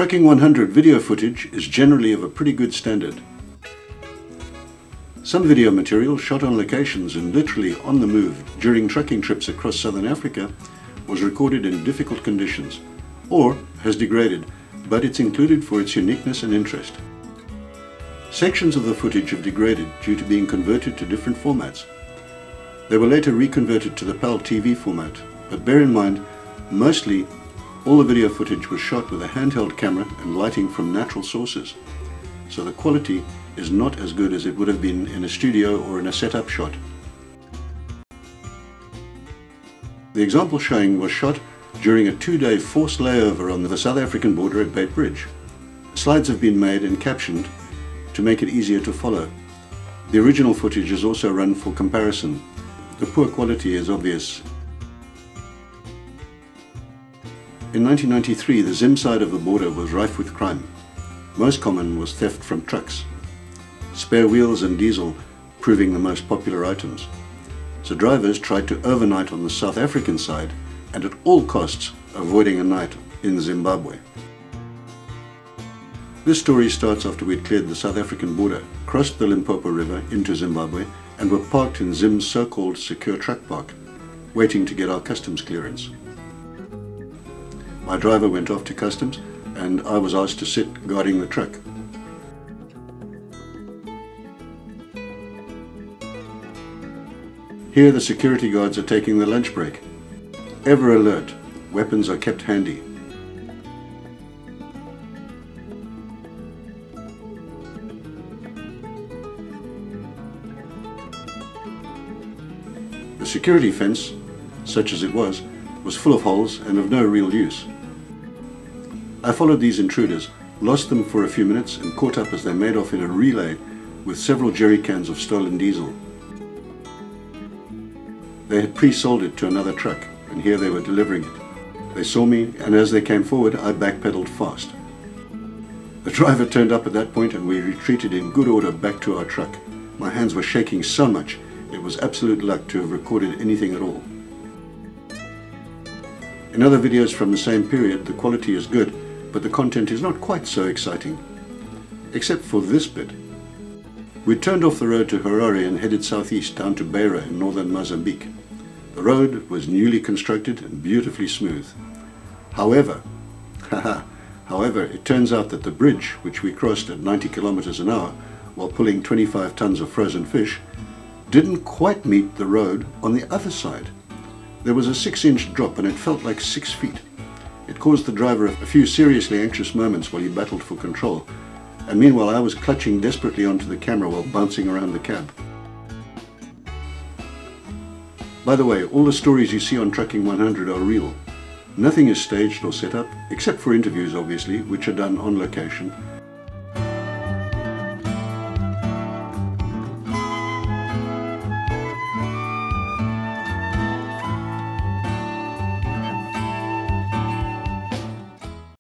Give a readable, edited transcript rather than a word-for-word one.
Trucking 100 video footage is generally of a pretty good standard. Some video material shot on locations and literally on the move during trucking trips across southern Africa was recorded in difficult conditions, or has degraded, but it's included for its uniqueness and interest. Sections of the footage have degraded due to being converted to different formats. They were later reconverted to the PAL TV format, but bear in mind, mostly all the video footage was shot with a handheld camera and lighting from natural sources, so the quality is not as good as it would have been in a studio or in a setup shot. The example showing was shot during a 2-day forced layover on the South African border at Beit Bridge. Slides have been made and captioned to make it easier to follow. The original footage is also run for comparison. The poor quality is obvious. In 1993, the Zim side of the border was rife with crime. Most common was theft from trucks, spare wheels and diesel proving the most popular items. So drivers tried to overnight on the South African side and at all costs avoiding a night in Zimbabwe. This story starts after we'd cleared the South African border, crossed the Limpopo River into Zimbabwe and were parked in Zim's so-called secure truck park, waiting to get our customs clearance. My driver went off to customs and I was asked to sit guarding the truck. Here the security guards are taking the lunch break. Ever alert, weapons are kept handy. The security fence, such as it was full of holes and of no real use. I followed these intruders, lost them for a few minutes and caught up as they made off in a relay with several jerry cans of stolen diesel. They had pre-sold it to another truck and here they were delivering it. They saw me and as they came forward I backpedaled fast. The driver turned up at that point and we retreated in good order back to our truck. My hands were shaking so much it was absolute luck to have recorded anything at all. In other videos from the same period the quality is good, but the content is not quite so exciting. Except for this bit. We turned off the road to Harare and headed southeast down to Beira in northern Mozambique. The road was newly constructed and beautifully smooth. However, it turns out that the bridge, which we crossed at 90 kilometers an hour while pulling 25 tons of frozen fish, didn't quite meet the road on the other side. There was a 6-inch drop and it felt like 6 feet. It caused the driver a few seriously anxious moments while he battled for control, and meanwhile I was clutching desperately onto the camera while bouncing around the cab. By the way, all the stories you see on Trucking 100 are real. Nothing is staged or set up, except for interviews obviously, which are done on location,